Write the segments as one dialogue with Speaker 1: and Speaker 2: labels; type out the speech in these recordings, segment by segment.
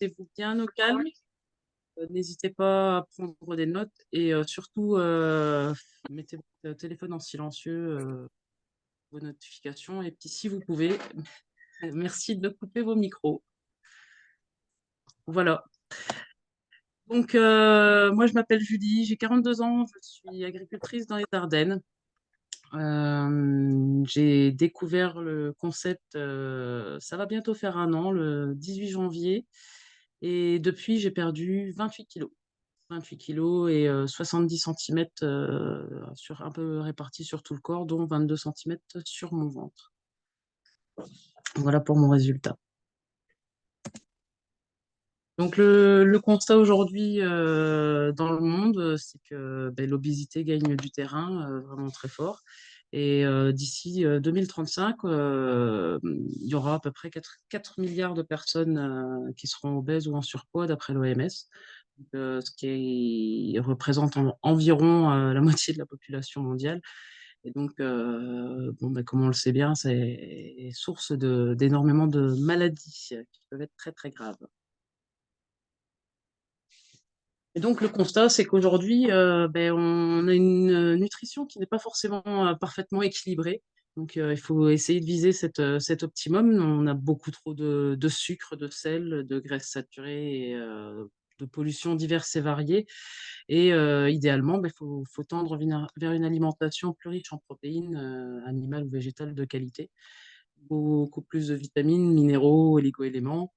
Speaker 1: mettez-vous bien au calme. N'hésitez pas à prendre des notes et surtout, mettez votre téléphone en silencieux, vos notifications. Et puis, si vous pouvez, merci de couper vos micros. Voilà. Donc, moi, je m'appelle Julie, j'ai 42 ans, je suis agricultrice dans les Ardennes. J'ai découvert le concept, ça va bientôt faire un an, le 18 janvier. Et depuis, j'ai perdu 28 kilos. 28 kilos et 70 centimètres sur, un peu répartis sur tout le corps, dont 22 centimètres sur mon ventre. Voilà pour mon résultat. Donc le constat aujourd'hui dans le monde, c'est que ben, l'obésité gagne du terrain vraiment très fort. Et d'ici 2035, il y aura à peu près 4 milliards de personnes qui seront obèses ou en surpoids, d'après l'OMS, ce qui représente environ la moitié de la population mondiale. Et donc, bon, ben, comme on le sait bien, c'est source d'énormément de maladies qui peuvent être très, très graves. Et donc, le constat, c'est qu'aujourd'hui, ben, on a une nutrition qui n'est pas forcément parfaitement équilibrée. Donc, il faut essayer de viser cet optimum. On a beaucoup trop de sucre, de sel, de graisses saturées et de pollutions diverses et variées. Et idéalement, il faut tendre vers une alimentation plus riche en protéines animales ou végétales de qualité. Beaucoup plus de vitamines, minéraux, oligo-éléments,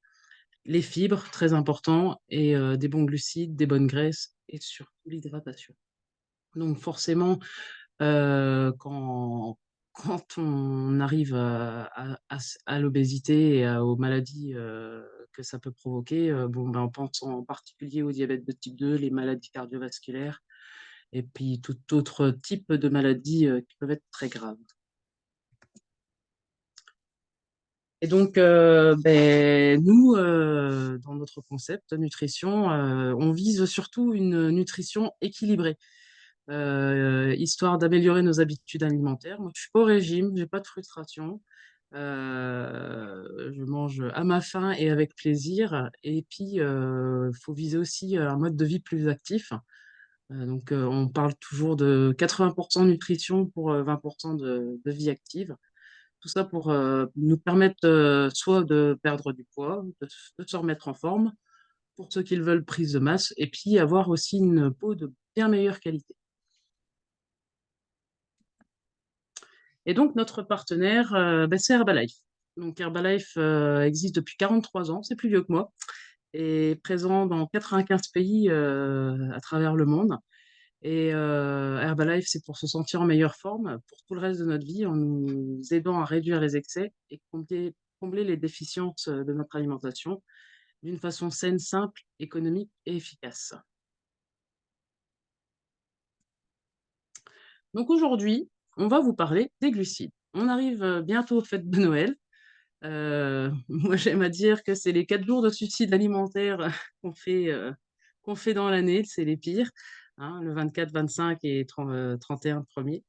Speaker 1: les fibres, très important, et des bons glucides, des bonnes graisses et surtout l'hydratation. Donc forcément, quand on arrive à l'obésité et aux maladies que ça peut provoquer, bon, ben, on pense en particulier au diabète de type 2, les maladies cardiovasculaires et puis tout autre type de maladies qui peuvent être très graves. Et donc, ben, nous, dans notre concept nutrition, on vise surtout une nutrition équilibrée, histoire d'améliorer nos habitudes alimentaires. Moi, je suis pas au régime, j'ai pas de frustration. Je mange à ma faim et avec plaisir. Et puis, il faut viser aussi un mode de vie plus actif. Donc, on parle toujours de 80% nutrition pour 20% de vie active. Tout ça pour nous permettre soit de perdre du poids, de se remettre en forme, pour ceux qui le veulent, prise de masse, et puis avoir aussi une peau de bien meilleure qualité. Et donc, notre partenaire, ben, c'est Herbalife. Donc, Herbalife existe depuis 43 ans, c'est plus vieux que moi, et présent dans 95 pays à travers le monde. Et Herbalife, c'est pour se sentir en meilleure forme pour tout le reste de notre vie, en nous aidant à réduire les excès et combler les déficiences de notre alimentation d'une façon saine, simple, économique et efficace. Donc aujourd'hui, on va vous parler des glucides. On arrive bientôt aux fêtes de Noël. Moi, j'aime à dire que c'est les 4 jours de suicide alimentaire qu'on fait dans l'année, c'est les pires, hein, le 24, 25 et 31 premier.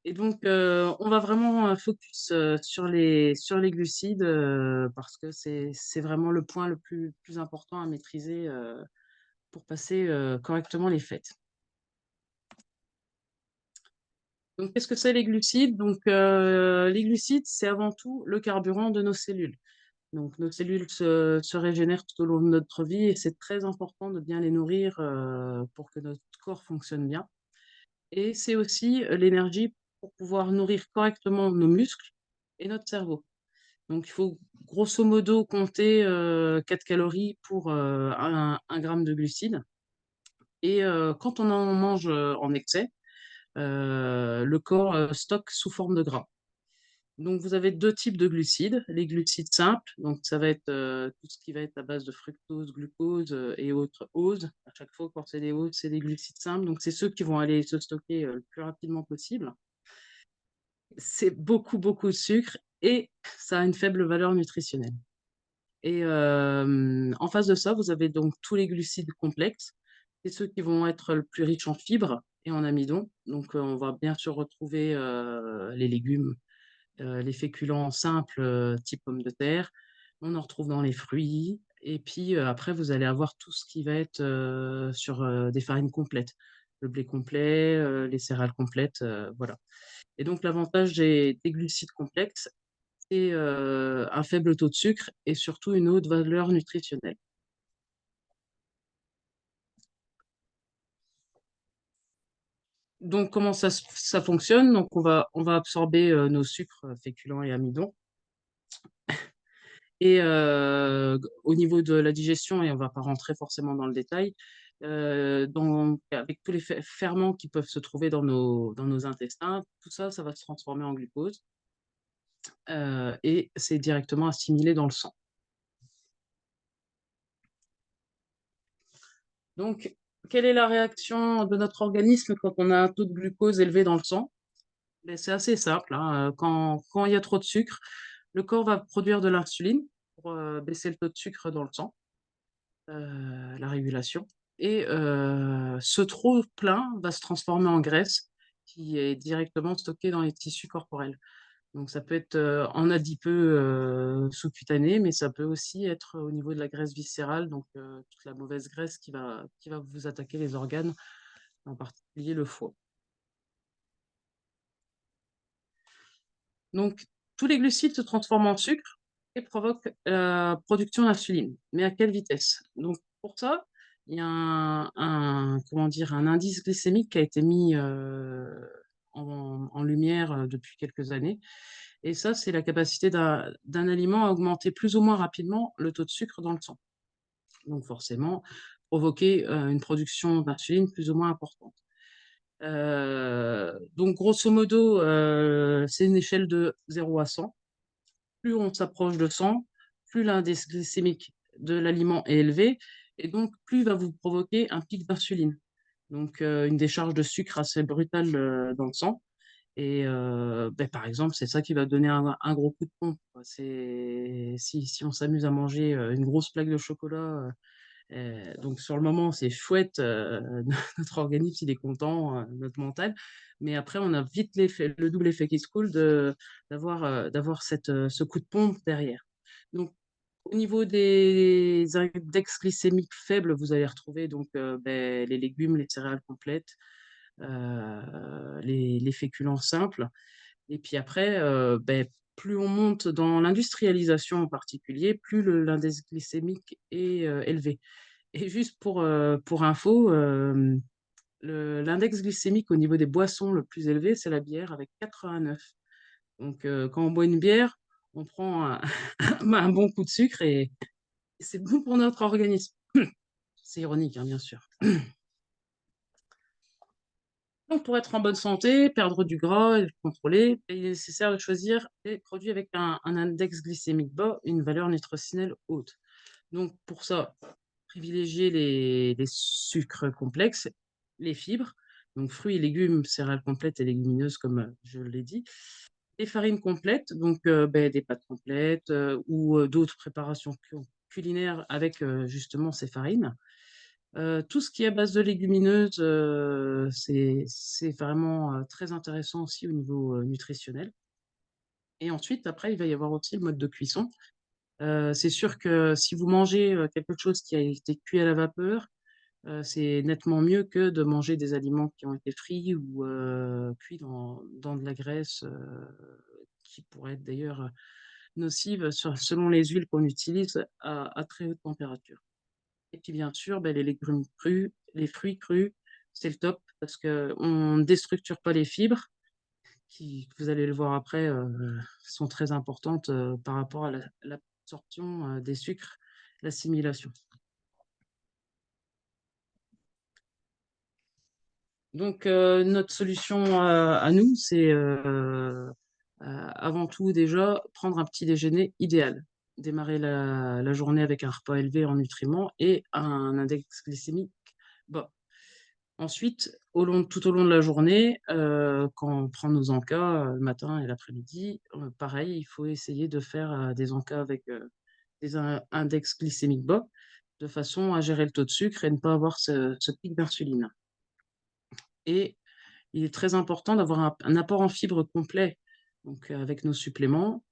Speaker 1: Et donc, on va vraiment focus sur les glucides parce que c'est vraiment le point le plus important à maîtriser pour passer correctement les fêtes. Donc, qu'est-ce que c'est les glucides? Donc, les glucides, c'est avant tout le carburant de nos cellules. Donc, nos cellules se régénèrent tout au long de notre vie et c'est très important de bien les nourrir pour que notre corps fonctionne bien. Et c'est aussi l'énergie pour pouvoir nourrir correctement nos muscles et notre cerveau. Donc, il faut grosso modo compter 4 calories pour 1 gramme de glucides. Et quand on en mange en excès, le corps stocke sous forme de gras. Donc, vous avez 2 types de glucides. Les glucides simples, donc ça va être tout ce qui va être à base de fructose, glucose et autres oses. À chaque fois, quand c'est des oses, c'est des glucides simples. Donc, c'est ceux qui vont aller se stocker le plus rapidement possible. C'est beaucoup, beaucoup de sucre et ça a une faible valeur nutritionnelle. Et en face de ça, vous avez donc tous les glucides complexes. C'est ceux qui vont être le plus riches en fibres et en amidon. Donc, on va bien sûr retrouver les légumes, les féculents simples type pommes de terre. On en retrouve dans les fruits Et puis, après, vous allez avoir tout ce qui va être, sur, des farines complètes. Le blé complet, les céréales complètes, voilà. Et donc l'avantage des glucides complexes, c'est, un faible taux de sucre et surtout une haute valeur nutritionnelle. Donc comment ça fonctionne? Donc on va absorber, nos sucres, féculents et amidons et au niveau de la digestion et on va pas rentrer forcément dans le détail, avec tous les ferments qui peuvent se trouver dans nos intestins, tout ça, ça va se transformer en glucose, et c'est directement assimilé dans le sang. Donc quelle est la réaction de notre organisme quand on a un taux de glucose élevé dans le sang? Beh, c'est assez simple, hein, quand il y a trop de sucre, le corps va produire de l'insuline pour, baisser le taux de sucre dans le sang, la régulation et ce trop plein va se transformer en graisse qui est directement stockée dans les tissus corporels. Donc ça peut être, en adipeux, sous-cutané, mais ça peut aussi être au niveau de la graisse viscérale, donc toute la mauvaise graisse qui va vous attaquer les organes, en particulier le foie. Donc, tous les glucides se transforment en sucre et provoquent la production d'insuline. Mais à quelle vitesse? Donc, pour ça, il y a comment dire, un indice glycémique qui a été mis en lumière depuis quelques années. Et ça, c'est la capacité d'un aliment à augmenter plus ou moins rapidement le taux de sucre dans le sang. Donc, forcément, provoquer une production d'insuline plus ou moins importante. Donc grosso modo, c'est une échelle de 0 à 100. Plus on s'approche de 100, plus l'indice glycémique de l'aliment est élevé et donc plus il va vous provoquer un pic d'insuline. Donc une décharge de sucre assez brutale, dans le sang et par exemple, c'est ça qui va donner un gros coup de pompe, quoi. C'est si on s'amuse à manger, une grosse plaque de chocolat, donc sur le moment, c'est chouette, notre organisme, il est content, notre mental, mais après on a vite le double effet qui se coule d'avoir ce coup de pompe derrière. Donc au niveau des index glycémiques faibles, vous allez retrouver donc, les légumes, les céréales complètes, les féculents simples et puis après, plus on monte dans l'industrialisation en particulier, plus l'index glycémique est, élevé. Et juste pour info, l'index glycémique au niveau des boissons le plus élevé, c'est la bière avec 89. Donc quand on boit une bière, on prend un un bon coup de sucre et c'est bon pour notre organisme. C'est ironique, hein, bien sûr. Donc pour être en bonne santé, perdre du gras et le contrôler, il est nécessaire de choisir des produits avec un index glycémique bas, et une valeur nutritionnelle haute. Donc pour ça, privilégier les sucres complexes, les fibres, donc fruits et légumes, céréales complètes et légumineuses comme, je l'ai dit. Les farines complètes, donc des pâtes complètes, ou d'autres préparations culinaires avec, justement ces farines. Tout ce qui est à base de légumineuses, c'est vraiment, très intéressant aussi au niveau, nutritionnel et ensuite après il va y avoir aussi le mode de cuisson. C'est sûr que si vous mangez, quelque chose qui a été cuit à la vapeur, c'est nettement mieux que de manger des aliments qui ont été frits ou cuits dans de la graisse, qui pourrait être d'ailleurs, nocive selon les huiles qu'on utilise à très haute température. Et puis bien sûr, les légumes crus, les fruits crus, c'est le top parce qu'on ne déstructure pas les fibres qui, vous allez le voir après, sont très importantes, par rapport à l'absorption, des sucres, l'assimilation. Donc notre solution à nous, c'est, avant tout déjà prendre un petit déjeuner idéal. Démarrer la journée avec un repas élevé en nutriments et un index glycémique bas. Ensuite, tout au long de la journée, quand on prend nos encas, le matin et l'après-midi, pareil, il faut essayer de faire, des encas avec, des index glycémiques bas, de façon à gérer le taux de sucre et ne pas avoir ce pic d'insuline. Et il est très important d'avoir un apport en fibres complet, donc avec nos suppléments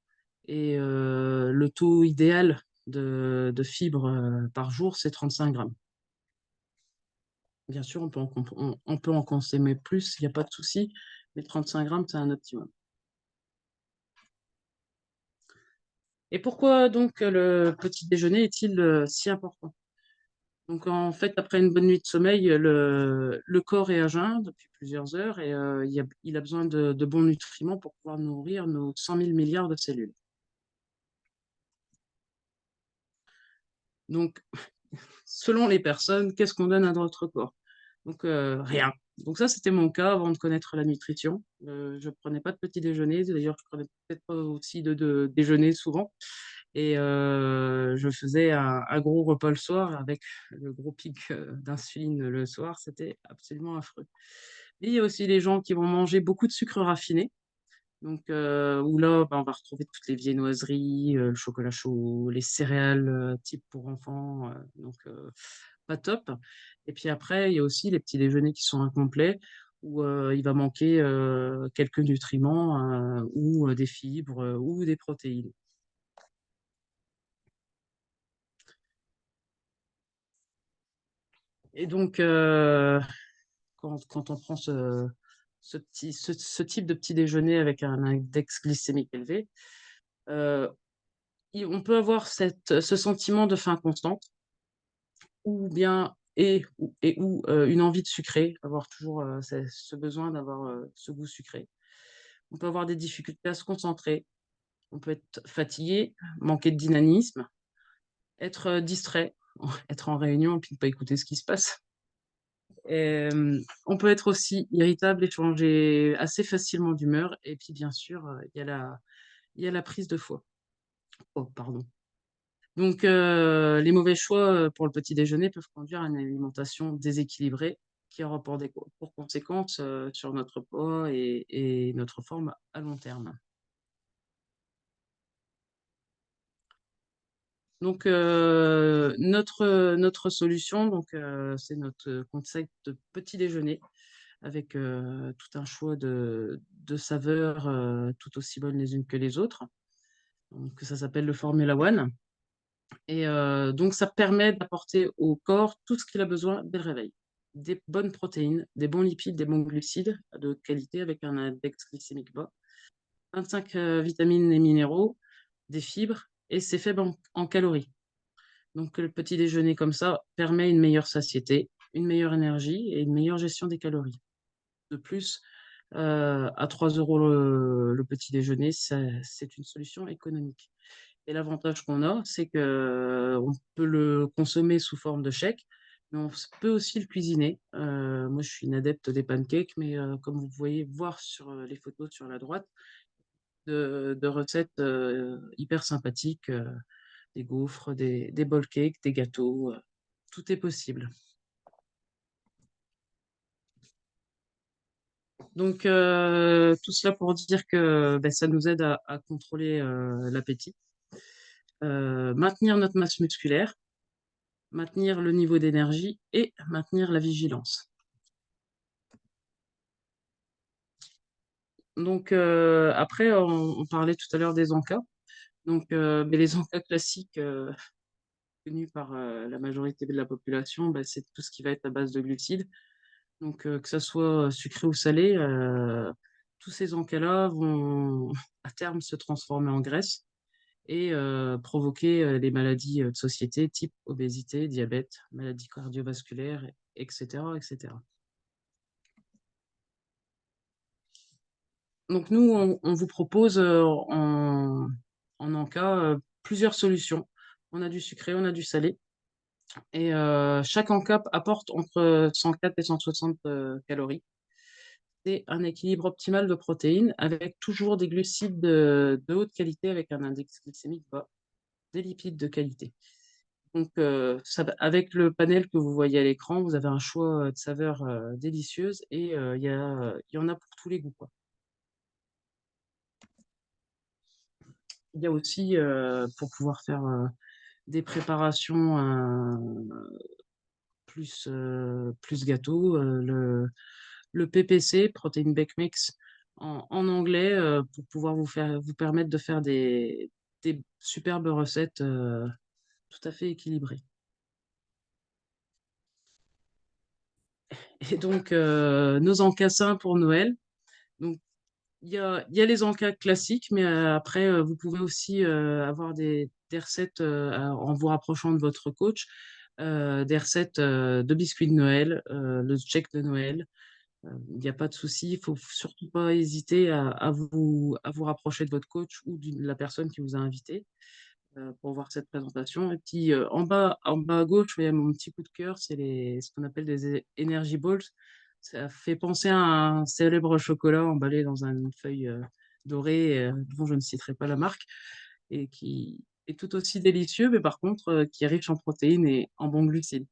Speaker 1: et le taux idéal de fibres par jour, c'est 35 grammes. Bien sûr, on peut en consommer plus, il n'y a pas de souci, mais 35 grammes, c'est un optimum. Et pourquoi donc le petit déjeuner est-il si important? Donc en fait, après une bonne nuit de sommeil, le corps est à jeun depuis plusieurs heures et il a besoin de bons nutriments pour pouvoir nourrir nos 100 000 milliards de cellules. Donc, selon les personnes, qu'est-ce qu'on donne à notre corps? Donc, rien. Donc ça, c'était mon cas avant de connaître la nutrition. Je prenais pas de petit déjeuner, d'ailleurs, je prenais peut-être pas aussi de déjeuner souvent et je faisais un gros repas le soir avec le gros pic, d'insuline le soir, c'était absolument affreux. Et il y a aussi les gens qui vont manger beaucoup de sucre raffiné, donc où là, bah, on va retrouver toutes les viennoiseries, le chocolat chaud, les céréales, type pour enfants, donc pas top. Et puis après, il y a aussi les petits déjeuners qui sont incomplets où, il va manquer, quelques nutriments, ou, des fibres, ou des protéines. Et donc quand on prend ce type de petit déjeuner avec un index glycémique élevé, heu, i on peut avoir ce sentiment de faim constante ou bien une envie de sucré, avoir toujours, ce besoin d'avoir, ce goût sucré. On peut avoir des difficultés à se concentrer, on peut être fatigué, manquer de dynamisme, être, distrait, être en réunion et puis ne pas écouter ce qui se passe. On peut être aussi irritable et changer assez facilement d'humeur et puis bien sûr, il y a la prise de foie. Oh pardon. Donc les mauvais choix, pour le petit déjeuner peuvent conduire à une alimentation déséquilibrée qui aura pour conséquence, sur notre poids et notre forme à long terme. Donc notre solution donc c'est notre concept de petit déjeuner avec, tout un choix de saveurs, tout aussi bonnes les unes que les autres. Donc ça s'appelle le Formula One et donc ça permet d'apporter au corps tout ce qu'il a besoin dès le réveil. Des bonnes protéines, des bons lipides, des bons glucides de qualité avec un index glycémique bas, 25, vitamines et minéraux, des fibres et c'est faible en calories. Donc le petit déjeuner comme ça permet une meilleure satiété, une meilleure énergie et une meilleure gestion des calories. De plus, à 3 € le petit déjeuner, c'est une solution économique et l'avantage qu'on a, c'est qu'on peut le consommer sous forme de chèque, mais peut aussi le cuisiner. Moi, je suis une adepte des pancakes, mais comme vous pouvez voir sur, les photos sur la droite, de recettes, hyper sympathiques, des gaufres, des bowl cakes, des gâteaux, tout est possible. Donc tout cela pour dire que, beh, ça nous aide à contrôler, l'appétit, maintenir notre masse musculaire, maintenir le niveau d'énergie et maintenir la vigilance. Donc après on parlait tout à l'heure des encas. Donc beh, les encas classiques, connus par, la majorité de la population, bah, c'est tout ce qui va être à base de glucides. Donc que ça soit sucré ou salé, tous ces encas-là vont à terme se transformer en graisse et provoquer, des maladies, de société type obésité, diabète, maladies cardiovasculaires et cetera et cetera. Donc nous, on vous propose, en encas, plusieurs solutions. On a du sucré, on a du salé et chaque encas apporte entre 104 et 160, calories. C'est un équilibre optimal de protéines avec toujours des glucides de haute qualité avec un index glycémique bas, des lipides de qualité. Donc ça va avec le panel que vous voyez à l'écran, vous avez un choix, de saveurs, délicieuses et il y en a pour tous les goûts, quoi. Il y a aussi, pour pouvoir faire, des préparations, plus gâteau, le PPC, Protein Bake Mix, en anglais, pour pouvoir vous permettre de faire des superbes recettes, tout à fait équilibré. Et donc, nos encas sains pour Noël. Donc, il y a les encas classiques, mais après, vous pouvez aussi avoir des recettes en vous rapprochant de votre coach, des recettes de biscuits de Noël, le check de Noël. Il n'y a pas de souci, il faut surtout pas hésiter à vous rapprocher de votre coach ou de la personne qui vous a invité pour voir cette présentation. Et puis en bas à gauche, il y a mon petit coup de cœur, c'est ce qu'on appelle des Energy Balls. Ça fait penser à un célèbre chocolat emballé dans une feuille dorée, dont je ne citerai pas la marque, et qui est tout aussi délicieux, mais par contre qui est riche en protéines et en bons glucides.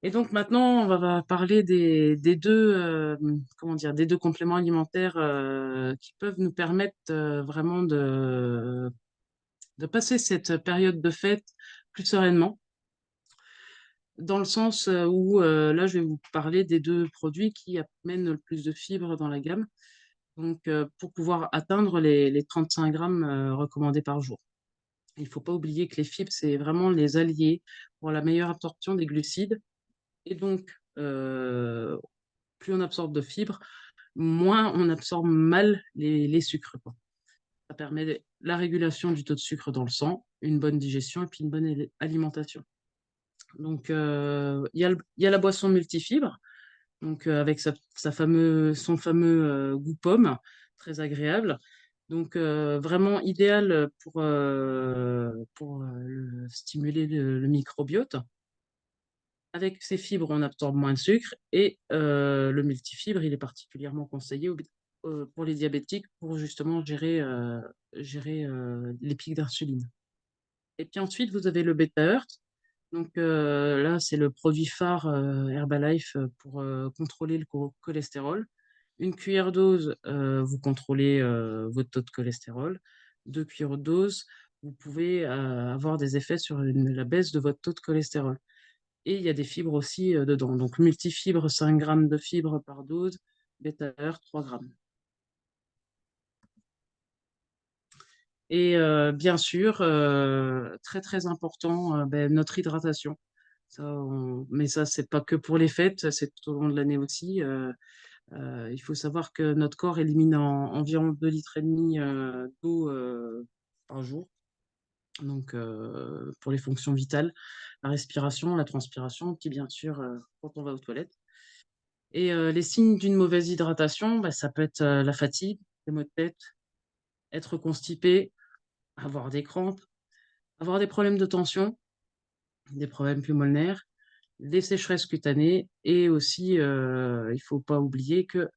Speaker 1: Et donc maintenant, on va parler des deux, comment dire, des deux compléments alimentaires qui peuvent nous permettre vraiment de passer cette période de fête plus sereinement, dans le sens où là, je vais vous parler des deux produits qui amènent le plus de fibres dans la gamme, donc pour pouvoir atteindre les 35 grammes recommandés par jour. Il ne faut pas oublier que les fibres, c'est vraiment les alliés pour la meilleure absorption des glucides. Et donc, plus on absorbe de fibres, moins on absorbe mal les sucres, quoi. Ça permet la régulation du taux de sucre dans le sang, une bonne digestion et puis une bonne alimentation. Donc, il y a la boisson multifibre, donc avec son fameux goût pomme, très agréable. Donc, vraiment idéal pour stimuler le microbiote. Avec ces fibres, on absorbe moins de sucre et le multifibre, il est particulièrement conseillé pour les diabétiques pour justement gérer les pics d'insuline. Et puis ensuite, vous avez le Beta Heart. Donc là, c'est le produit phare Herbalife pour contrôler le cholestérol. Une cuillère dose, vous contrôlez votre taux de cholestérol. 2 cuillères dose, vous pouvez avoir des effets sur la baisse de votre taux de cholestérol. Et il y a des fibres aussi dedans. Donc multifibre, 5 grammes de fibres par dose, Beta Heart, 3 grammes. Et bien sûr, très très important, notre hydratation. Mais ça, c'est pas que pour les fêtes, c'est tout au long de l'année aussi. Il faut savoir que notre corps élimine environ 2,5 litres d'eau par jour. Donc, pour les fonctions vitales, la respiration, la transpiration, puis bien sûr, quand on va aux toilettes. Et les signes d'une mauvaise hydratation, ça peut être la fatigue, les maux de tête, être constipé, avoir des crampes, avoir des problèmes de tension, des problèmes pulmonaires, des sécheresses cutanées et aussi, il ne faut pas oublier que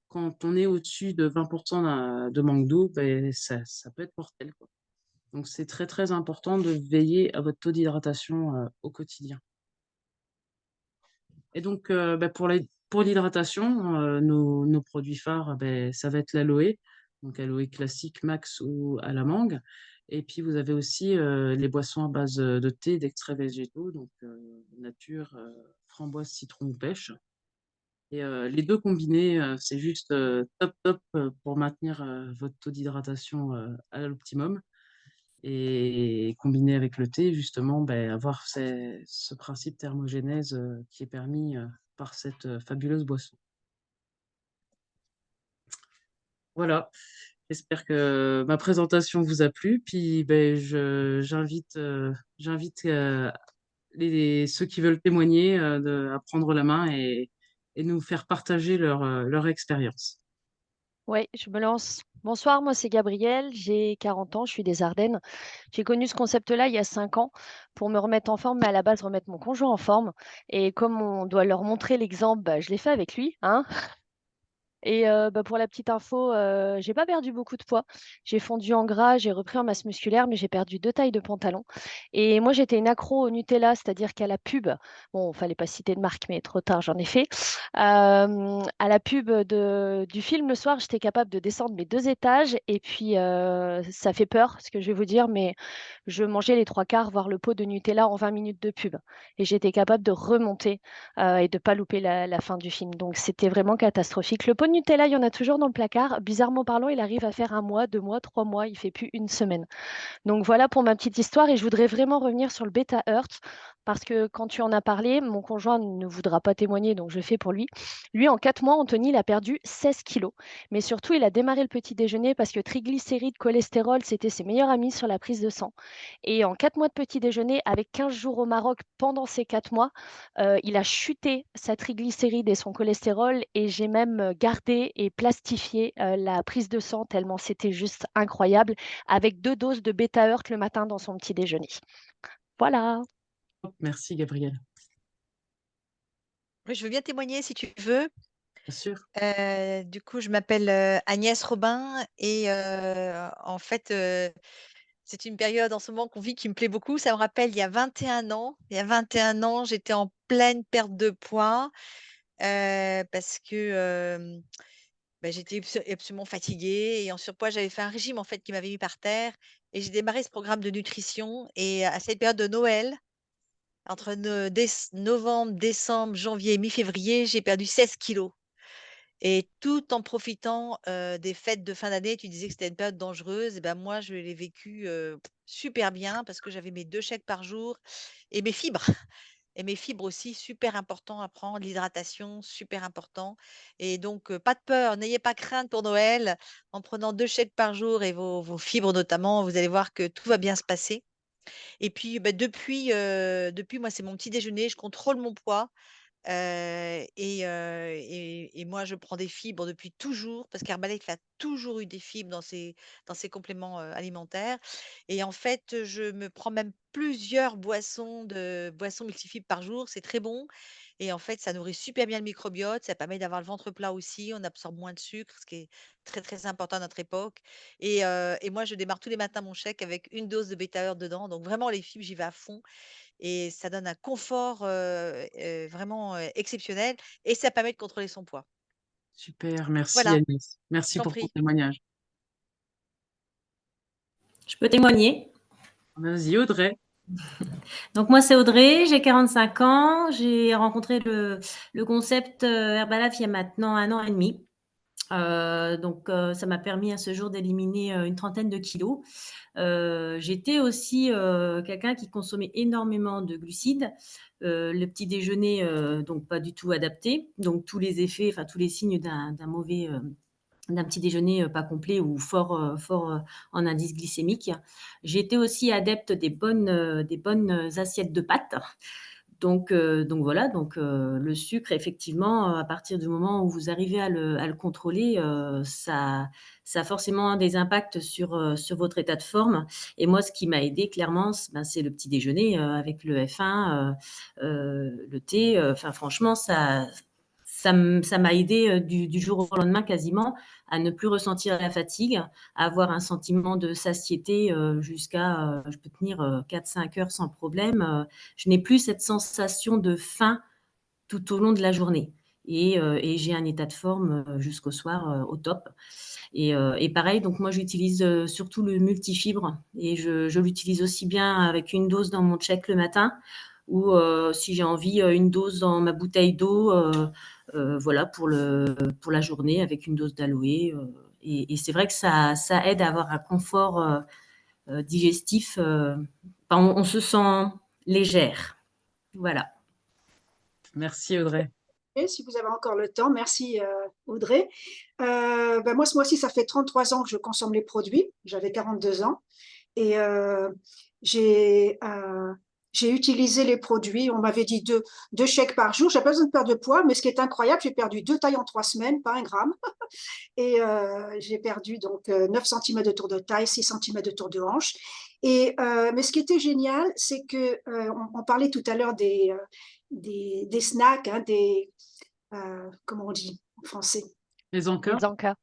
Speaker 1: quand on est au-dessus de 20 de manque d'eau, ça peut être mortel, quoi. Donc c'est très, très important de veiller à votre taux d'hydratation, au quotidien. Et donc, pour l'hydratation, nos produits phares, ça va être l'aloe, donc aloe classique, max ou à la mangue. Et puis vous avez aussi les boissons à base de thé, d'extraits végétaux, donc nature, framboise, citron ou pêche. Et les deux combinés, c'est juste top, top pour maintenir votre taux d'hydratation à l'optimum. Et combiné avec le thé, justement, avoir ce principe thermogénèse qui est permis par cette fabuleuse boisson. Voilà, j'espère que ma présentation vous a plu. Puis j'invite ceux qui veulent témoigner à prendre la main et nous faire partager leur expérience.
Speaker 2: Ouais, je me lance. Bonsoir, moi c'est Gabrielle, j'ai 40 ans, je suis des Ardennes. J'ai connu ce concept-là il y a 5 ans pour me remettre en forme, mais à la base remettre mon conjoint en forme. Et comme on doit leur montrer l'exemple, je l'ai fait avec lui, hein. Et pour la petite info, j'ai pas perdu beaucoup de poids. J'ai fondu en gras, j'ai repris en masse musculaire, mais j'ai perdu 2 tailles de pantalon. Et moi, j'étais une accro au Nutella, c'est-à-dire qu'à la pub, bon, fallait pas citer de marque, mais trop tard, j'en ai fait. À la pub du film le soir, j'étais capable de descendre mes 2 étages et puis ça fait peur, ce que je vais vous dire, mais je mangeais les 3 quarts, voire le pot de Nutella en 20 minutes de pub. Et j'étais capable de remonter et de pas louper la fin du film. Donc c'était vraiment catastrophique. Le pot de Nutella, il y en a toujours dans le placard. Bizarrement parlant, il arrive à faire 1 mois, 2 mois, 3 mois, il fait plus 1 semaine. Donc voilà pour ma petite histoire et je voudrais vraiment revenir sur le Beta Earth parce que quand tu en as parlé, mon conjoint ne voudra pas témoigner, donc je fais pour lui. Lui, en 4 mois, Anthony, il a perdu 16 kilos. Mais surtout, il a démarré le petit déjeuner parce que triglycérides, cholestérol, c'était ses meilleurs amis sur la prise de sang. Et en 4 mois de petit déjeuner, avec 15 jours au Maroc pendant ces 4 mois, il a chuté sa triglycéride et son cholestérol et j'ai même gardé et plastifié la prise de sang tellement c'était juste incroyable avec 2 doses de Beta Heart le matin dans son petit déjeuner. Voilà.
Speaker 1: Merci, Gabrielle.
Speaker 3: Oui, je veux bien témoigner si tu veux.
Speaker 1: Bien sûr.
Speaker 3: Du coup, je m'appelle Agnès Robin et en fait, c'est une période en ce moment qu'on vit qui me plaît beaucoup. Ça me rappelle il y a 21 ans. Il y a 21 ans, j'étais en pleine perte de poids parce que j'étais absolument fatiguée et en surpoids. J'avais fait un régime en fait qui m'avait mis par terre et j'ai démarré ce programme de nutrition. Et à cette période de Noël, entre novembre, décembre, janvier et mi-février, j'ai perdu 16 kilos. Et tout en profitant, des fêtes de fin d'année. Tu disais que c'était une période dangereuse et ben, moi, je l'ai vécu, super bien parce que j'avais mes 2 shakes par jour et mes fibres et mes fibres aussi, super important à prendre, l'hydratation, super important. Et donc, pas de peur, n'ayez pas crainte pour Noël. En prenant 2 shakes par jour et vos fibres notamment, vous allez voir que tout va bien se passer. Et puis, depuis moi, c'est mon petit déjeuner, je contrôle mon poids. Et moi, je prends des fibres depuis toujours parce qu'Herbalife a toujours eu des fibres dans ses compléments, alimentaires. Et en fait, je me prends même plusieurs boissons multifibres par jour. C'est très bon et en fait, ça nourrit super bien le microbiote. Ça permet d'avoir le ventre plat aussi. On absorbe moins de sucre, ce qui est très, très important à notre époque. Et moi, je démarre tous les matins mon shake avec une dose de bêta dedans. Donc vraiment, les fibres, j'y vais à fond et ça donne un confort, vraiment, exceptionnel et ça permet de contrôler son poids.
Speaker 1: Super, merci
Speaker 3: Voilà,
Speaker 1: Agnès.
Speaker 3: je
Speaker 1: Merci
Speaker 3: t'en
Speaker 1: pour ton
Speaker 3: prie.
Speaker 1: témoignage.
Speaker 4: Je peux témoigner.
Speaker 1: Vas-y, Audrey.
Speaker 4: Donc moi, c'est Audrey, j'ai 45 ans. J'ai rencontré le concept Herbalife il y a maintenant 1 an et demi. Ça m'a permis à ce jour d'éliminer une trentaine de kilos. J'étais aussi quelqu'un qui consommait énormément de glucides. Le petit déjeuner, donc pas du tout adapté. Donc tous les effets, enfin tous les signes d'un petit déjeuner pas complet ou fort en indice glycémique. J'étais aussi adepte des bonnes assiettes de pâtes. Donc voilà, le sucre, effectivement, à partir du moment où vous arrivez à le contrôler, ça a forcément des impacts sur votre état de forme. Et moi, ce qui m'a aidé clairement, c'est le petit déjeuner avec le F1, le thé. Enfin, franchement, ça m'a aidé du jour au lendemain quasiment à ne plus ressentir la fatigue, à avoir un sentiment de satiété jusqu'à, je peux tenir 4-5 heures sans problème. Je n'ai plus cette sensation de faim tout au long de la journée. Et j'ai un état de forme jusqu'au soir au top. Et pareil, donc moi j'utilise surtout le multifibre et je l'utilise aussi bien avec une dose dans mon shake le matin ou si j'ai envie, une dose dans ma bouteille d'eau, voilà, pour la journée avec une dose d'aloe. Et c'est vrai que ça aide à avoir un confort digestif. On se sent légère. Voilà.
Speaker 1: Merci Audrey.
Speaker 5: Et si vous avez encore le temps, merci Audrey. Moi, ce mois-ci, ça fait 33 ans que je consomme les produits. J'avais 42 ans. Et j'ai j'ai utilisé les produits. On m'avait dit deux chèques par jour. J'ai pas besoin de perdre de poids, mais ce qui est incroyable, j'ai perdu 2 tailles en 3 semaines, pas 1 gramme. Et j'ai perdu donc 9 cm de tour de taille, 6 cm de tour de hanche. Mais ce qui était génial, c'est que on parlait tout à l'heure des snacks, hein, comment on dit en français?
Speaker 1: Les encas.
Speaker 2: Les encas.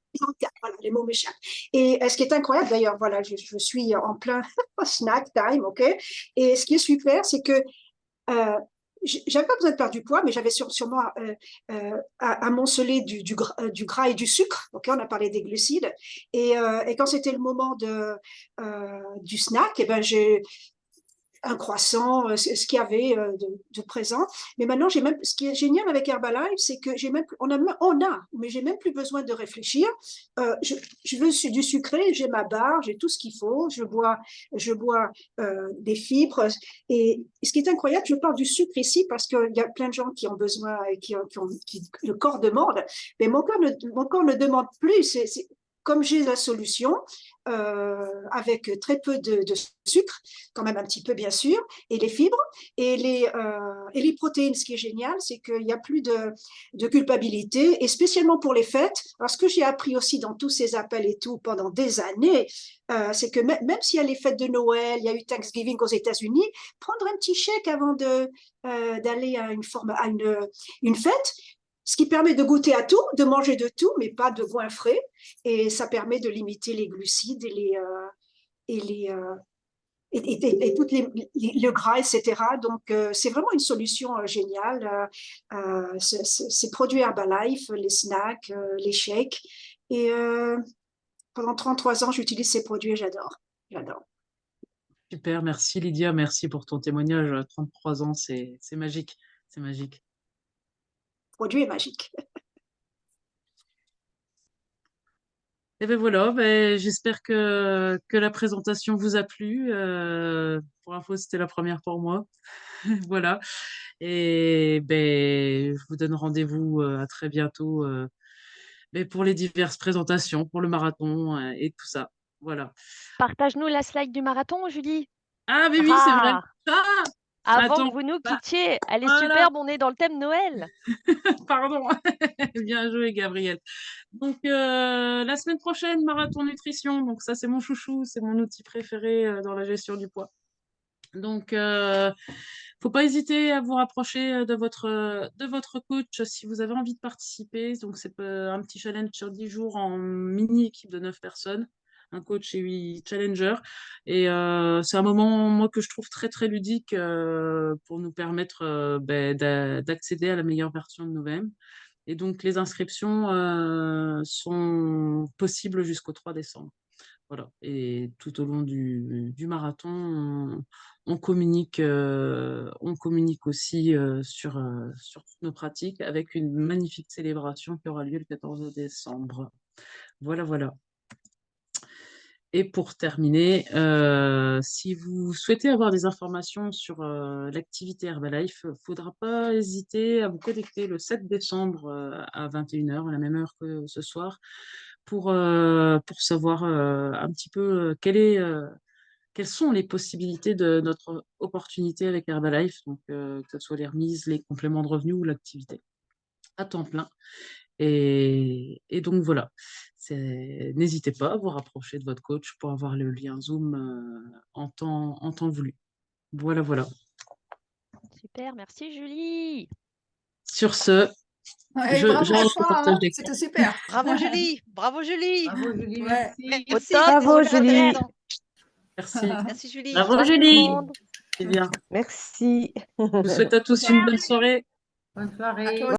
Speaker 5: Voilà, les mots m'échappent. Et ce qui est incroyable d'ailleurs, voilà, je suis en plein snack time, ok? Et ce qui est super, c'est que j'avais pas besoin de perdre du poids, mais j'avais sûrement amoncelé du gras et du sucre. Ok, on a parlé des glucides. Et quand c'était le moment du snack, et ben un croissant, ce qu'il y avait de présent. Mais maintenant, ce qui est génial avec Herbalife, c'est que mais j'ai même plus besoin de réfléchir. Je veux du sucré, j'ai ma barre, j'ai tout ce qu'il faut. Je bois des fibres. Et ce qui est incroyable, je parle du sucre ici parce qu'il y a plein de gens qui ont besoin et qui le corps demande. Mais mon corps ne demande plus. Comme j'ai la solution, avec très peu de sucre, quand même un petit peu bien sûr, et les fibres, et les protéines. Ce qui est génial, c'est qu'il n'y a plus de culpabilité, et spécialement pour les fêtes. Alors, ce que j'ai appris aussi dans tous ces appels et tout pendant des années, c'est que même s'il y a les fêtes de Noël, il y a eu Thanksgiving aux États-Unis, prendre un petit chèque avant d'aller à une fête, ce qui permet de goûter à tout, de manger de tout, mais pas de goinfrer. Et ça permet de limiter les glucides et tout le gras, etc. Donc, c'est vraiment une solution géniale. Ces produits Herbalife, les snacks, les shakes. Et pendant 33 ans, j'utilise ces produits et j'adore. J'adore.
Speaker 1: Super, merci Lydia, merci pour ton témoignage. 33 ans, c'est magique, c'est magique.
Speaker 5: Le produit est magique.
Speaker 1: Et ben voilà, j'espère que la présentation vous a plu. Pour info, c'était la première pour moi. Voilà. Et ben, je vous donne rendez-vous à très bientôt pour les diverses présentations, pour le marathon et tout ça. Voilà.
Speaker 2: Partage-nous la slide du marathon, Julie.
Speaker 1: Ah, mais oui, c'est vrai.
Speaker 2: Ah,
Speaker 1: Ah,
Speaker 2: avant
Speaker 1: attends,
Speaker 2: que vous nous
Speaker 1: bah,
Speaker 2: quittiez, elle est
Speaker 1: voilà,
Speaker 2: superbe, on est dans le thème Noël.
Speaker 1: pardon. Bien joué, Gabriel. Donc, la semaine prochaine, marathon nutrition. Donc, ça, c'est mon chouchou, c'est mon outil préféré dans la gestion du poids. Donc, faut pas hésiter à vous rapprocher de votre coach si vous avez envie de participer. Donc, c'est un petit challenge sur 10 jours en mini-équipe de 9 personnes. Un coach et 8 challengers. Et c'est un moment, moi, que je trouve très, très ludique pour nous permettre d'accéder à la meilleure version de nous-mêmes. Et donc, les inscriptions sont possibles jusqu'au 3 décembre. Voilà. Et tout au long du marathon, on communique aussi sur toutes nos pratiques avec une magnifique célébration qui aura lieu le 14 décembre. Voilà, voilà. Et pour terminer, si vous souhaitez avoir des informations sur l'activité Herbalife, il ne faudra pas hésiter à vous connecter le 7 décembre à 21h, à la même heure que ce soir, pour savoir un petit peu quelles sont les possibilités de notre opportunité avec Herbalife, donc que ce soit les remises, les compléments de revenus ou l'activité à temps plein. Et donc voilà, n'hésitez pas à vous rapprocher de votre coach pour avoir le lien Zoom en temps voulu. Voilà, voilà.
Speaker 2: Super, merci Julie.
Speaker 1: Sur ce,
Speaker 6: Ouais,
Speaker 1: j'arrête
Speaker 6: bravo à
Speaker 1: le
Speaker 6: toi,
Speaker 1: partage
Speaker 6: hein,
Speaker 1: d'écran.
Speaker 6: c'était super.
Speaker 3: Bravo Julie, bravo Julie.
Speaker 4: Bravo Julie,
Speaker 6: Ouais.
Speaker 4: merci.
Speaker 2: Au
Speaker 3: Merci,
Speaker 2: top.
Speaker 3: c'était super
Speaker 7: Julie.
Speaker 3: intéressant.
Speaker 1: Merci.
Speaker 3: Merci Julie.
Speaker 1: Bravo
Speaker 2: Bonsoir tout le
Speaker 1: Julie.
Speaker 2: monde.
Speaker 1: C'est bien.
Speaker 7: Merci.
Speaker 1: Je vous souhaite à tous une bonne soirée.
Speaker 4: Bonne
Speaker 6: À
Speaker 4: soirée.
Speaker 6: toi